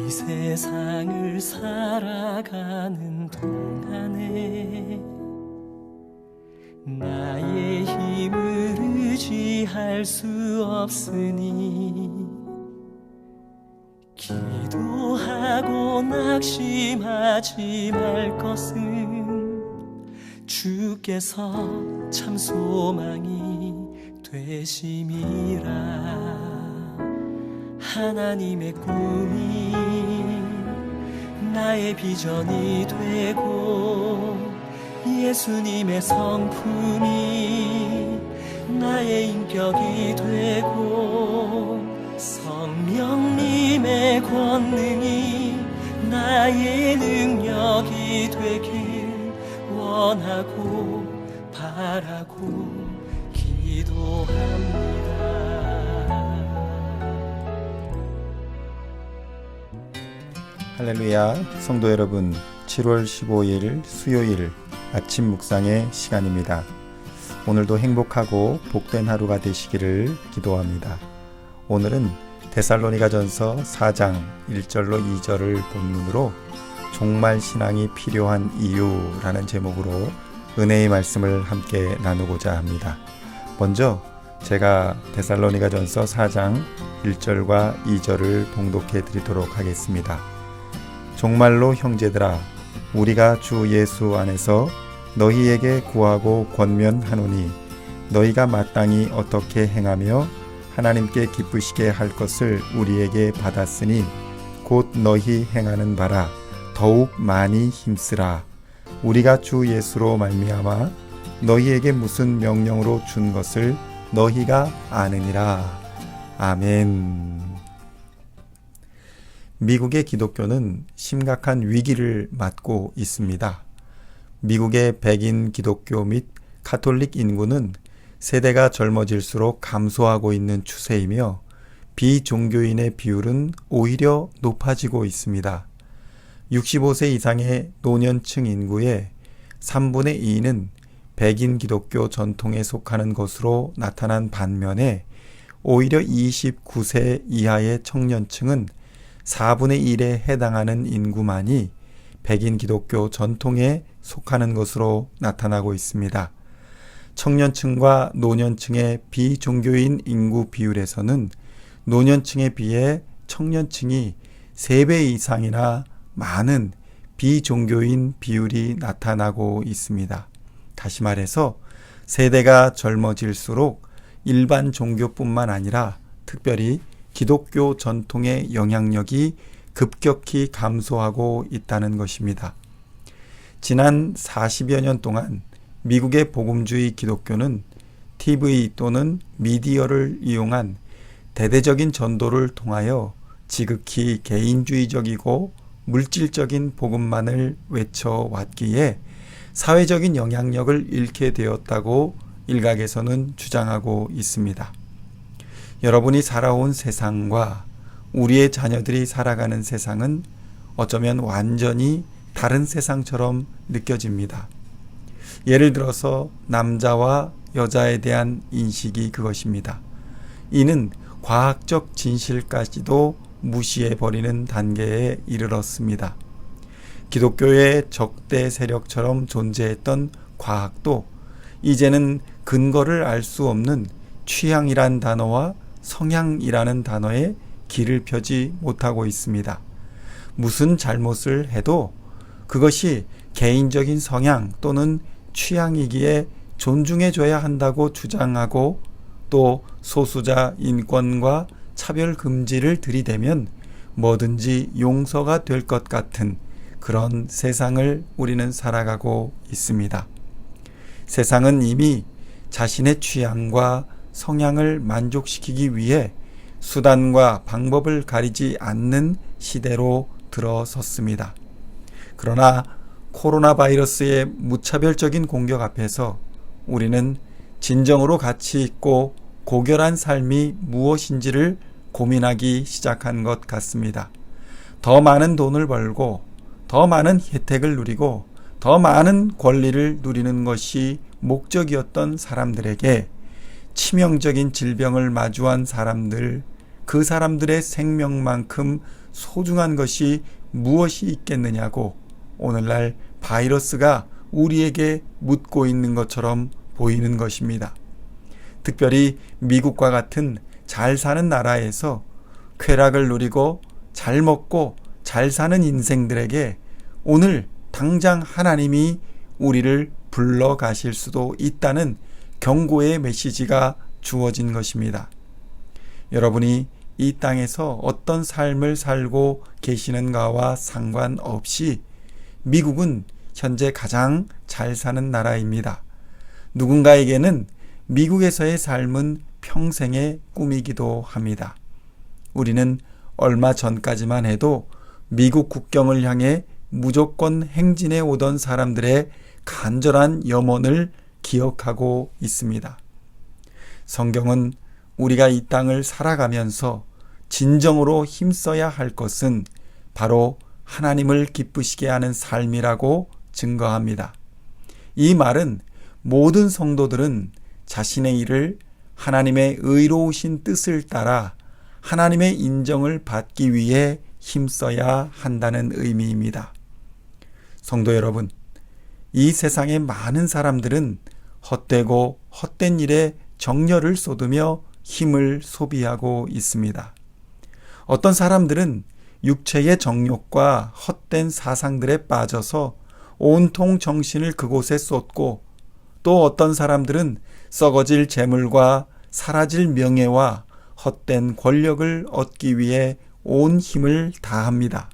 이 세상을 살아가는 동안에 나의 힘을 의지할 수 없으니 기도하고 낙심하지 말 것은 주께서 참 소망이 되심이라. 하나님의 꿈이 나의 비전이 되고 예수님의 성품이 나의 인격이 되고 성령님의 권능이 나의 능력이 되길 원하고 바라고 기도합니다. 할렐루야. 성도 여러분, 7월 15일 수요일 아침 묵상의 시간입니다. 오늘도 행복하고 복된 하루가 되시기를 기도합니다. 오늘은 데살로니가전서 4장 1절로 2절을 본문으로 종말 신앙이 필요한 이유라는 제목으로 은혜의 말씀을 함께 나누고자 합니다. 먼저 제가 데살로니가전서 4장 1절과 2절을 봉독해 드리도록 하겠습니다. 정말로 형제들아, 우리가 주 예수 안에서 너희에게 구하고 권면하노니 너희가 마땅히 어떻게 행하며 하나님께 기쁘시게 할 것을 우리에게 받았으니 곧 너희 행하는 바라 더욱 많이 힘쓰라. 우리가 주 예수로 말미암아 너희에게 무슨 명령으로 준 것을 너희가 아느니라. 아멘. 미국의 기독교는 심각한 위기를 맞고 있습니다. 미국의 백인 기독교 및 가톨릭 인구는 세대가 젊어질수록 감소하고 있는 추세이며 비종교인의 비율은 오히려 높아지고 있습니다. 65세 이상의 노년층 인구의 3분의 2는 백인 기독교 전통에 속하는 것으로 나타난 반면에 오히려 29세 이하의 청년층은 4분의 1에 해당하는 인구만이 백인 기독교 전통에 속하는 것으로 나타나고 있습니다. 청년층과 노년층의 비종교인 인구 비율에서는 노년층에 비해 청년층이 3배 이상이나 많은 비종교인 비율이 나타나고 있습니다. 다시 말해서 세대가 젊어질수록 일반 종교뿐만 아니라 특별히 기독교 전통의 영향력이 급격히 감소하고 있다는 것입니다. 지난 40여 년 동안 미국의 복음주의 기독교는 TV 또는 미디어를 이용한 대대적인 전도를 통하여 지극히 개인주의적이고 물질적인 복음만을 외쳐왔기에 사회적인 영향력을 잃게 되었다고 일각에서는 주장하고 있습니다. 여러분이 살아온 세상과 우리의 자녀들이 살아가는 세상은 어쩌면 완전히 다른 세상처럼 느껴집니다. 예를 들어서 남자와 여자에 대한 인식이 그것입니다. 이는 과학적 진실까지도 무시해버리는 단계에 이르렀습니다. 기독교의 적대 세력처럼 존재했던 과학도 이제는 근거를 알 수 없는 취향이란 단어와 성향이라는 단어에 길을 펴지 못하고 있습니다. 무슨 잘못을 해도 그것이 개인적인 성향 또는 취향이기에 존중해줘야 한다고 주장하고 또 소수자 인권과 차별 금지를 들이대면 뭐든지 용서가 될 것 같은 그런 세상을 우리는 살아가고 있습니다. 세상은 이미 자신의 취향과 성향을 만족시키기 위해 수단과 방법을 가리지 않는 시대로 들어섰습니다. 그러나 코로나 바이러스의 무차별적인 공격 앞에서 우리는 진정으로 가치 있고 고결한 삶이 무엇인지를 고민하기 시작한 것 같습니다. 더 많은 돈을 벌고 더 많은 혜택을 누리고 더 많은 권리를 누리는 것이 목적이었던 사람들에게 치명적인 질병을 마주한 사람들, 그 사람들의 생명만큼 소중한 것이 무엇이 있겠느냐고 오늘날 바이러스가 우리에게 묻고 있는 것처럼 보이는 것입니다. 특별히 미국과 같은 잘 사는 나라에서 쾌락을 누리고 잘 먹고 잘 사는 인생들에게 오늘 당장 하나님이 우리를 불러가실 수도 있다는 경고의 메시지가 주어진 것입니다. 여러분이 이 땅에서 어떤 삶을 살고 계시는가와 상관없이 미국은 현재 가장 잘 사는 나라입니다. 누군가에게는 미국에서의 삶은 평생의 꿈이기도 합니다. 우리는 얼마 전까지만 해도 미국 국경을 향해 무조건 행진해 오던 사람들의 간절한 염원을 기억하고 있습니다. 성경은 우리가 이 땅을 살아가면서 진정으로 힘써야 할 것은 바로 하나님을 기쁘시게 하는 삶이라고 증거합니다. 이 말은 모든 성도들은 자신의 일을 하나님의 의로우신 뜻을 따라 하나님의 인정을 받기 위해 힘써야 한다는 의미입니다. 성도 여러분, 이 세상의 많은 사람들은 헛되고 헛된 일에 정열을 쏟으며 힘을 소비하고 있습니다. 어떤 사람들은 육체의 정욕과 헛된 사상들에 빠져서 온통 정신을 그곳에 쏟고, 또 어떤 사람들은 썩어질 재물과 사라질 명예와 헛된 권력을 얻기 위해 온 힘을 다합니다.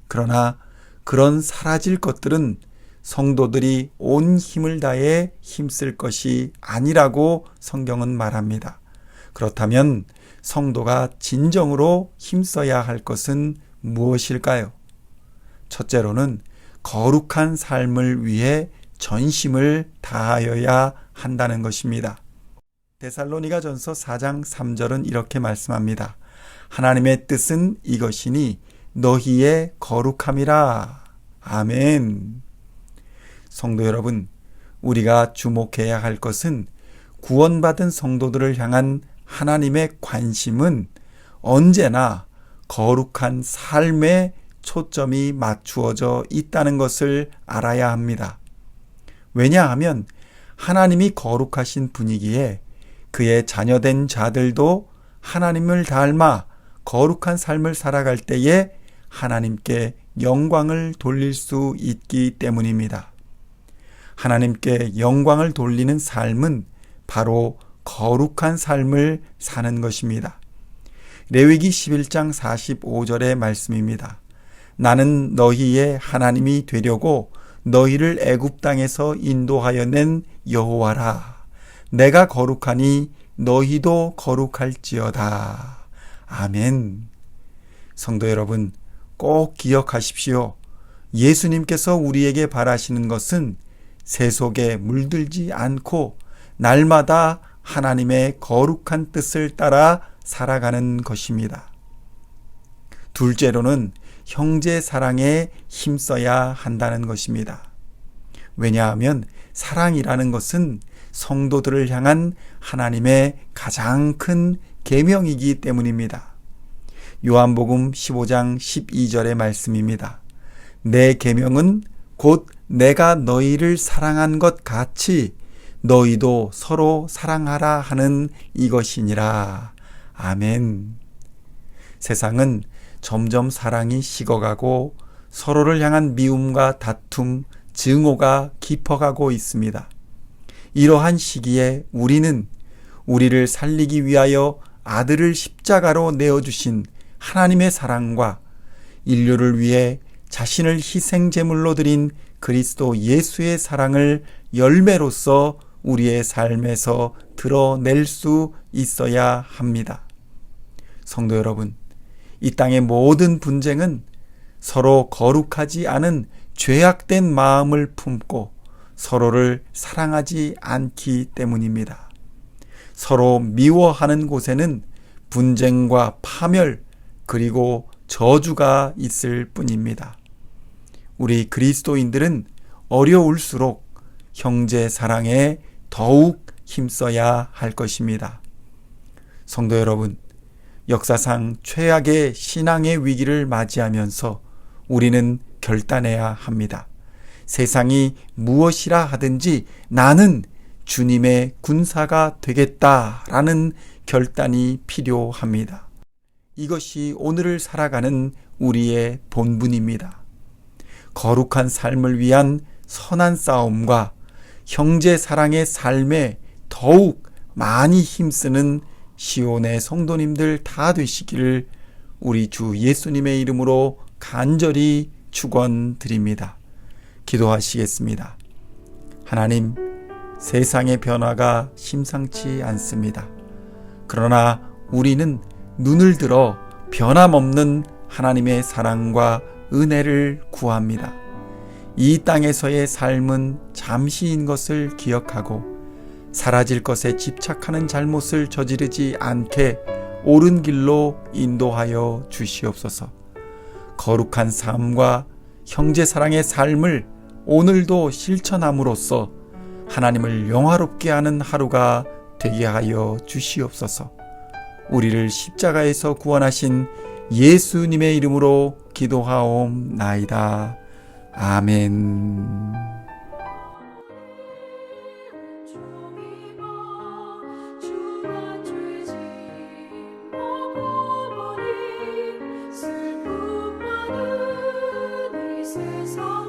그러나 그런 사라질 것들은 성도들이 온 힘을 다해 힘쓸 것이 아니라고 성경은 말합니다. 그렇다면 성도가 진정으로 힘써야 할 것은 무엇일까요? 첫째로는 거룩한 삶을 위해 전심을 다하여야 한다는 것입니다. 데살로니가전서 4장 3절은 이렇게 말씀합니다. 하나님의 뜻은 이것이니 너희의 거룩함이라. 아멘. 성도 여러분, 우리가 주목해야 할 것은 구원받은 성도들을 향한 하나님의 관심은 언제나 거룩한 삶에 초점이 맞추어져 있다는 것을 알아야 합니다. 왜냐하면 하나님이 거룩하신 분이기에 그의 자녀된 자들도 하나님을 닮아 거룩한 삶을 살아갈 때에 하나님께 영광을 돌릴 수 있기 때문입니다. 하나님께 영광을 돌리는 삶은 바로 거룩한 삶을 사는 것입니다. 레위기 11장 45절의 말씀입니다. 나는 너희의 하나님이 되려고 너희를 애굽 땅에서 인도하여 낸 여호와라. 내가 거룩하니 너희도 거룩할지어다. 아멘. 성도 여러분, 꼭 기억하십시오. 예수님께서 우리에게 바라시는 것은 세속에 물들지 않고 날마다 하나님의 거룩한 뜻을 따라 살아가는 것입니다. 둘째로는 형제 사랑에 힘써야 한다는 것입니다. 왜냐하면 사랑이라는 것은 성도들을 향한 하나님의 가장 큰 계명이기 때문입니다. 요한복음 15장 12절의 말씀입니다. 내 계명은 곧 내가 너희를 사랑한 것 같이 너희도 서로 사랑하라 하는 이것이니라. 아멘. 세상은 점점 사랑이 식어가고 서로를 향한 미움과 다툼, 증오가 깊어가고 있습니다. 이러한 시기에 우리는 우리를 살리기 위하여 아들을 십자가로 내어주신 하나님의 사랑과 인류를 위해 자신을 희생제물로 드린 그리스도 예수의 사랑을 열매로서 우리의 삶에서 드러낼 수 있어야 합니다. 성도 여러분, 이 땅의 모든 분쟁은 서로 거룩하지 않은 죄악된 마음을 품고 서로를 사랑하지 않기 때문입니다. 서로 미워하는 곳에는 분쟁과 파멸 그리고 저주가 있을 뿐입니다. 우리 그리스도인들은 어려울수록 형제 사랑에 더욱 힘써야 할 것입니다. 성도 여러분, 역사상 최악의 신앙의 위기를 맞이하면서 우리는 결단해야 합니다. 세상이 무엇이라 하든지 나는 주님의 군사가 되겠다라는 결단이 필요합니다. 이것이 오늘을 살아가는 우리의 본분입니다. 거룩한 삶을 위한 선한 싸움과 형제 사랑의 삶에 더욱 많이 힘쓰는 시온의 성도님들 다 되시기를 우리 주 예수님의 이름으로 간절히 축원드립니다. 기도하시겠습니다. 하나님, 세상의 변화가 심상치 않습니다. 그러나 우리는 눈을 들어 변함없는 하나님의 사랑과 은혜를 구합니다. 이 땅에서의 삶은 잠시인 것을 기억하고 사라질 것에 집착하는 잘못을 저지르지 않게 옳은 길로 인도하여 주시옵소서. 거룩한 삶과 형제 사랑의 삶을 오늘도 실천함으로써 하나님을 영화롭게 하는 하루가 되게 하여 주시옵소서. 우리를 십자가에서 구원하신 예수님의 이름으로 기도하옵나이다. 아멘. 슬픔 많은 이 세상